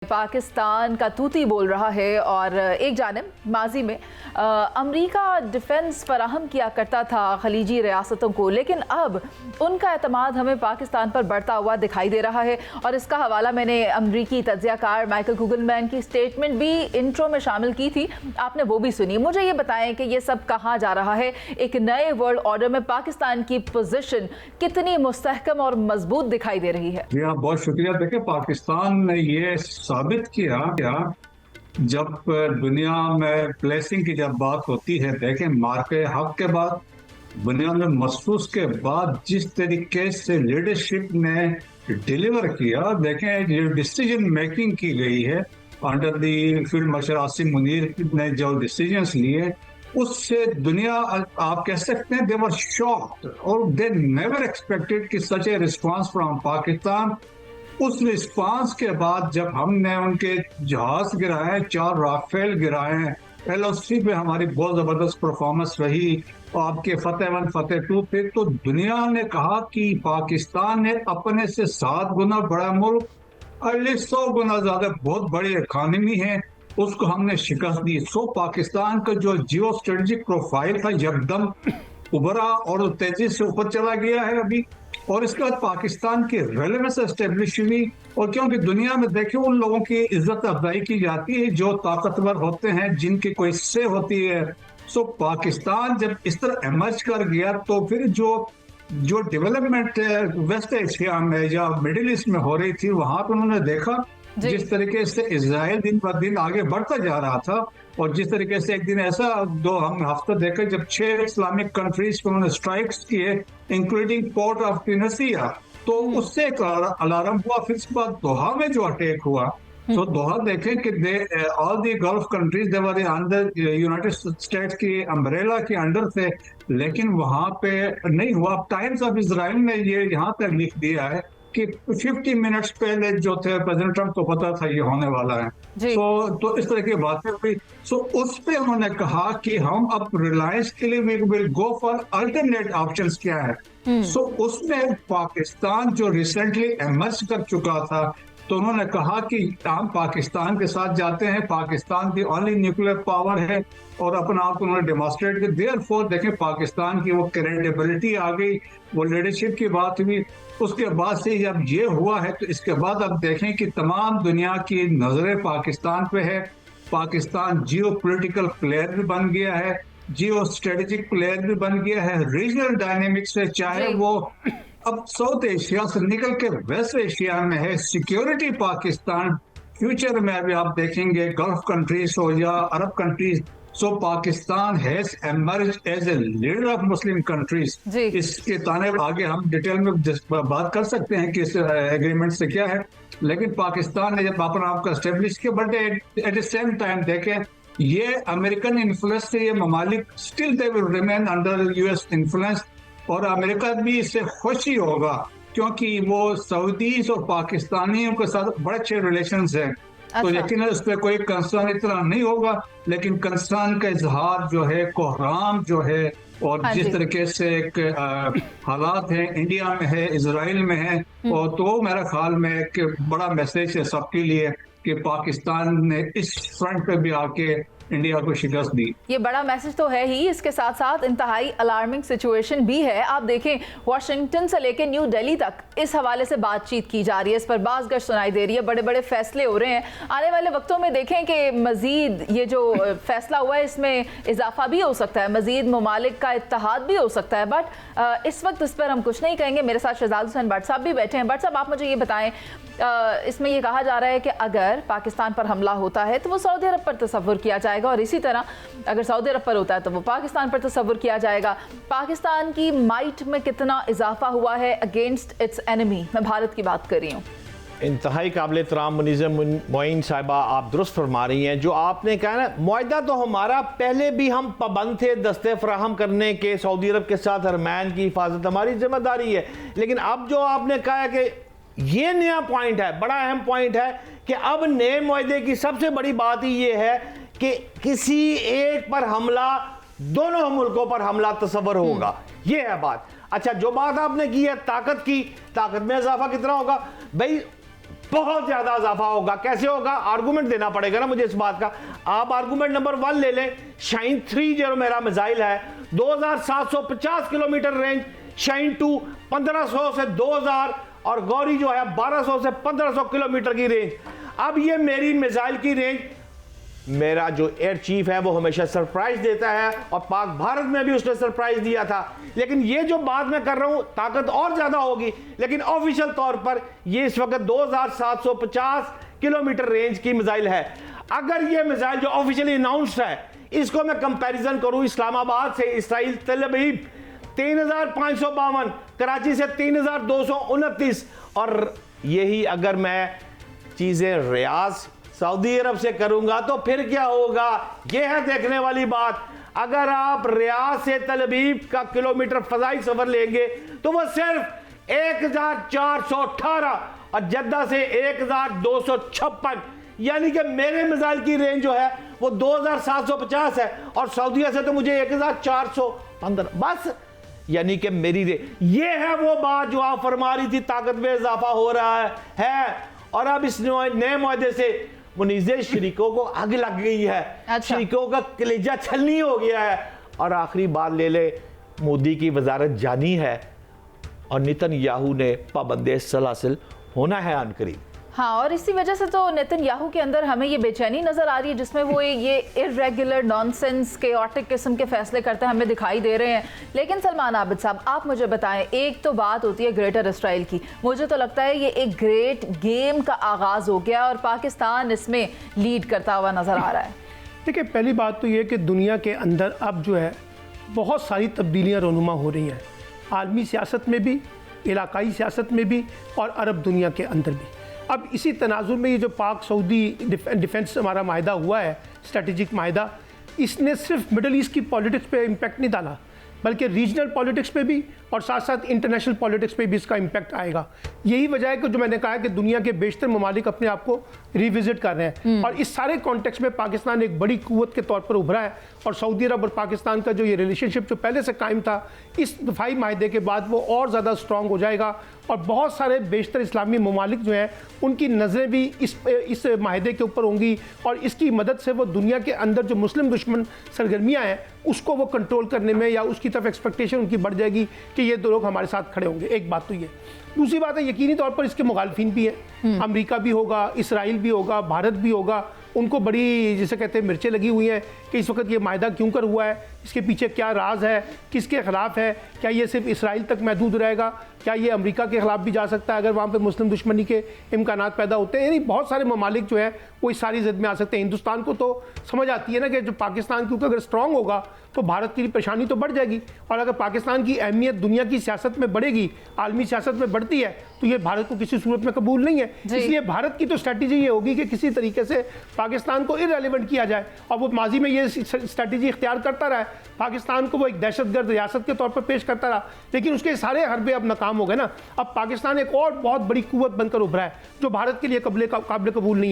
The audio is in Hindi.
पाकिस्तान का तूती बोल रहा है और एक जानिब माजी में अमरीका डिफेंस फराहम किया करता था खलीजी रियासतों को, लेकिन अब उनका एतमाद हमें पाकिस्तान पर बढ़ता हुआ दिखाई दे रहा है। और इसका हवाला मैंने अमरीकी तज्ज़ियाकार माइकल कुगलमैन की स्टेटमेंट भी इंट्रो में शामिल की थी, आपने वो भी सुनी। मुझे ये बताएं कि ये सब कहाँ जा रहा है, एक नए वर्ल्ड ऑर्डर में पाकिस्तान की पोजीशन कितनी मुस्तहकम और मजबूत दिखाई दे रही है? जी हाँ, बहुत शुक्रिया। देखिए, पाकिस्तान ने ये साबित किया जब दुनिया में ब्लेसिंग की जब बात होती है, देखें मार्के हक के बाद दुनिया में महसूस के बाद जिस तरीके से लीडरशिप ने डिलीवर किया, देखें जो डिसीजन मेकिंग की गई है under the field marshal Asim Munir ने जो डिसीजंस लिए, उससे दुनिया आप कह सकते हैं दे वर शॉक्ड और दे नेवर एक्सपेक्टेड कि सच ए रिस्पांस फ्रॉम पाकिस्तान। उस रिस्पांस के बाद जब हमने उनके जहाज गिराए, 4 राफेल गिराए, LOC पे हमारी बहुत जबरदस्त परफॉर्मेंस रही, आपके फतेह 1 फतेह 2 पे, तो दुनिया ने कहा कि पाकिस्तान ने अपने से 7 गुना बड़ा मुल्क, 100 गुना ज्यादा बहुत बड़ी इकॉनमी है, उसको हमने शिकस्त दी। सो पाकिस्तान का जो जियो स्ट्रेटेजिक प्रोफाइल था यकदम उभरा और तेजी से ऊपर चला गया है अभी। और इसके बाद पाकिस्तान की रेलेवेंस एस्टेब्लिश हुई, और क्योंकि दुनिया में देखिए उन लोगों की इज्जत अफजाई की जाती है जो ताकतवर होते हैं, जिनकी कोई से होती है। सो पाकिस्तान जब इस तरह इमर्ज कर गया तो फिर जो डेवलपमेंट वेस्ट एशिया में या मिडिल ईस्ट में हो रही थी, वहां पर उन्होंने देखा जिस तरीके से इजराइल दिन ब दिन आगे बढ़ता जा रहा था, और जिस तरीके से एक दिन ऐसा हम हफ्ता देखे जब 6 इस्लामिक कंट्रीज पर उन्होंने स्ट्राइक्स किए इंक्लूडिंग पोर्ट ऑफ ट्यूनिसिया, तो उससे एक अलार्म हुआ। फिर उसके बाद दोहा में जो अटैक हुआ, तो दोहा देखें कि all the gulf countries they were under United states की अम्ब्रेला के अंडर थे, लेकिन वहां पे नहीं हुआ। टाइम्स ऑफ इजराइल ने ये यहाँ तक लिख दिया है कि 50 मिनट्स पहले जो थे प्रेसिडेंट ट्रंप को पता था ये होने वाला है। तो इस तरह की बातें हुई। उस पे उन्होंने कहा कि हम अब रिलायंस के लिए we will go for alternate options क्या है। उसमें पाकिस्तान जो रिसेंटली इमर्ज कर चुका था, तो उन्होंने कहा कि हम पाकिस्तान के साथ जाते हैं, पाकिस्तान की ओनली न्यूक्लियर पावर है, और अपना आप उन्होंने डेमोन्स्ट्रेट किया। देयरफॉर देखें पाकिस्तान की वो क्रेडिबिलिटी आ गई, वो लीडरशिप की बात हुई। उसके बाद से जब ये हुआ है तो इसके बाद अब देखें कि तमाम दुनिया की नजरें पाकिस्तान पे है। पाकिस्तान जियो पोलिटिकल प्लेयर भी बन गया है, जियो स्ट्रेटेजिक प्लेयर भी बन गया है, रीजनल डायनेमिक्स से, चाहे वो अब साउथ एशिया से निकल के वेस्ट एशिया में है। सिक्योरिटी पाकिस्तान फ्यूचर में अभी आप देखेंगे गल्फ कंट्रीज हो या Arab countries, so Pakistan has emerged as a leader of Muslim countries. इसके ताने आगे हम डिटेल में बात कर सकते हैं कि इस एग्रीमेंट से क्या है, लेकिन पाकिस्तान ने जब अपना आपका एस्टेब्लिश किया, but at the same time देखें ये अमेरिकन इन्फ्लुएंस से ये ममालिक still they will remain under US influence, और अमेरिका भी इससे खुशी होगा क्योंकि वो सऊदीज और पाकिस्तानियों के साथ बड़े अच्छे रिलेशंस हैं। तो यकीन उस पर कोई कंसर्न इतना नहीं होगा, लेकिन कंसर्न का इजहार जो है कोहराम जो है, और जिस तरीके से एक हालात हैं इंडिया में है, इजराइल में है, और तो मेरा ख्याल में एक बड़ा मैसेज है सबके लिए कि पाकिस्तान ने इस फ्रंट पे भी आके इंडिया को शिकस्त दी। ये बड़ा मैसेज तो है ही, इसके साथ साथ इंतहाई अलार्मिंग सिचुएशन भी है। आप देखें वाशिंगटन से लेकर न्यू दिल्ली तक इस हवाले से बातचीत की जा रही है, इस पर बाज़गश सुनाई दे रही है, बड़े बड़े फैसले हो रहे हैं। आने वाले वक्तों में देखें कि मजीद ये जो फैसला हुआ है इसमें इजाफा भी हो सकता है, मजीद ममालिक का इत्तेहाद भी हो सकता है, बट इस वक्त इस पर हम कुछ नहीं कहेंगे। मेरे साथ शहजाद हुसैन भट्ट साहब भी बैठे हैं। भट्ट साहब, आप मुझे ये बताएं, इसमें ये कहा जा रहा है कि अगर पाकिस्तान पर हमला होता है तो वो सऊदी अरब पर तस्वुर किया जाएगा, और इसी तरह अगर सऊदी अरब पर होता है तो वो पाकिस्तान पर तस्वुर किया जाएगा। पाकिस्तान की माइट में कितना इजाफा हुआ है अगेंस्ट इट्स एनिमी, मैं भारत की बात कर रही हूँ। इंतहाई काबिल एहतराम मुनीज़ा मोइन साहिबा, आप दुरुस्त फरमा रही हैं। जो आपने कहा ना, मुआहदा तो हमारा पहले भी हम पाबंद थे दस्ते फराहम करने के, सऊदी अरब के साथ हरमैन की हिफाजत हमारी जिम्मेदारी है, लेकिन अब जो आपने कहा कि ये नया पॉइंट है, बड़ा अहम पॉइंट है कि अब नए मुआहदे की सबसे बड़ी बात ही ये है कि किसी एक पर हमला, दोनों मुल्कों पर हमला तस्वर होगा, ये है बात। अच्छा, जो बात आपने की है ताकत की, ताकत में इजाफा कितना होगा भाई, बहुत ज्यादा इजाफा होगा। कैसे होगा? आर्गूमेंट देना पड़ेगा ना मुझे इस बात का। आप आर्गूमेंट नंबर 1 ले लें। शाइन 3 मेरा मिसाइल है, 2750 किलोमीटर रेंज। शाइन 2 1500 से 2000 और गौरी जो है 1200 से 1500 किलोमीटर की रेंज। अब ये मेरी मिसाइल की रेंज, मेरा जो एयर चीफ है वो हमेशा सरप्राइज देता है और पाक भारत में भी उसने सरप्राइज दिया था। लेकिन ये जो बात मैं कर रहा हूं ताकत और ज्यादा होगी, लेकिन ऑफिशियल तौर पर ये इस वक्त 2750 किलोमीटर रेंज की मिसाइल है। अगर ये मिसाइल जो ऑफिशियली अनाउंस्ड है इसको मैं कंपैरिजन करूं इस्लामाबाद से इसराइल तेल अवीव 3552, कराची से 3229, और यही अगर मैं चीजें रियाज सऊदी अरब से करूंगा तो फिर क्या होगा? यह है देखने वाली बात। अगर आप रियाद से तल अवीव का किलोमीटर फजाई सफर लेंगे तो वह सिर्फ 1418 और जद्दा से 1256, यानी कि मेरे मिसाइल की रेंज जो है वो 2750 है और सऊदीया से तो मुझे 1415 बस। यानी कि मेरी ये है वो बात जो आप फरमा रही थी, ताकत में इजाफा हो रहा है। और अब इस नए मुआहदे से मुनीज़े शरीकों को आग लग गई है। अच्छा। शरीकों का कलेजा छलनी हो गया है। और आखिरी बात ले ले, मोदी की वजारत जानी है और नेतन्याहू ने पाबंदे सलासिल होना है अनकरीब। हाँ, और इसी वजह से तो नेतन्याहू के अंदर हमें ये बेचैनी नजर आ रही है, जिसमें वो ये इर्रेगुलर नॉनसेंस केओटिक किस्म के फैसले करते हमें दिखाई दे रहे हैं। लेकिन सलमान आबिद साहब, आप मुझे बताएं, एक तो बात होती है ग्रेटर इसराइल की, मुझे तो लगता है ये एक ग्रेट गेम का आगाज हो गया और पाकिस्तान इसमें लीड करता हुआ नजर आ रहा है। देखिए, पहली बात तो ये कि दुनिया के अंदर अब जो है बहुत सारी तब्दीलियाँ रूनुमा हो रही हैं, आलमी सियासत में भी, इलाकाई सियासत में भी और अरब दुनिया के अंदर भी। अब इसी तनाजुर में ये जो पाक सऊदी डिफेंस हमारा माहिदा हुआ है, स्ट्रेटेजिक माहिदा, इसने सिर्फ मिडल ईस्ट की पॉलिटिक्स पे इम्पैक्ट नहीं डाला, बल्कि रीजनल पॉलिटिक्स पे भी और साथ साथ इंटरनेशनल पॉलिटिक्स पे भी इसका इम्पैक्ट आएगा। यही वजह है कि जो मैंने कहा है कि दुनिया के बेशतर ममालिक अपने आप को रिविजिट कर रहे हैं और इस सारे कॉन्टेक्स्ट में पाकिस्तान एक बड़ी कुव्वत के तौर पर उभरा है। और सऊदी अरब और पाकिस्तान का जो ये रिलेशनशिप जो पहले से कायम था, इस दफाई माहिदे के बाद वो और ज़्यादा स्ट्रॉन्ग हो जाएगा और बहुत सारे बेशतर इस्लामी ममालिक जो हैं उनकी नज़रें भी इस माहिदे के ऊपर होंगी और इसकी मदद से वो दुनिया के अंदर जो मुस्लिम दुश्मन सरगर्मियाँ हैं उसको वो कंट्रोल करने में या उसकी तरफ एक्सपेक्टेशन उनकी बढ़ जाएगी कि ये दो लोग हमारे साथ खड़े होंगे। एक बात तो ये। दूसरी बात है, यकीनी तौर पर इसके मुखालिफिन भी हैं, अमेरिका भी होगा, इसराइल भी होगा, भारत भी होगा। उनको बड़ी जिसे कहते हैं मिर्चें लगी हुई हैं कि इस वक्त ये माहिदा क्यों कर हुआ है, इसके पीछे क्या राज है, किसके खिलाफ है, क्या ये सिर्फ इसराइल तक महदूद रहेगा, क्या ये अमेरिका के खिलाफ भी जा सकता है अगर वहाँ पे मुस्लिम दुश्मनी के इम्कानात पैदा होते हैं। यानी बहुत सारे ममालिक जो है वो इस सारी जिद में आ सकते हैं। हिंदुस्तान को तो समझ आती है ना कि जो पाकिस्तान क्योंकि अगर स्ट्रॉन्ग होगा तो भारत की परेशानी तो बढ़ जाएगी और अगर पाकिस्तान की अहमियत दुनिया की सियासत में बढ़ेगी, आलमी सियासत में बढ़ती है, तो ये भारत को किसी सूरत में कबूल नहीं है। इसलिए भारत की तो स्ट्रैटेजी ये होगी कि किसी तरीके से पाकिस्तान को इररेलेवेंट किया जाए और वो माजी में ये स्ट्रैटेजी इख्तियार करता रहा है, पाकिस्तान को वो एक दहशतगर्द रियासत के तौर पर पेश करता रहा, लेकिन उसके सारे हरबे अब नाकाम हो गए ना। अब पाकिस्तान एक और बहुत बड़ी कुव्वत बनकर उभरा है जो भारत के लिए काबिल कबूल नहीं है।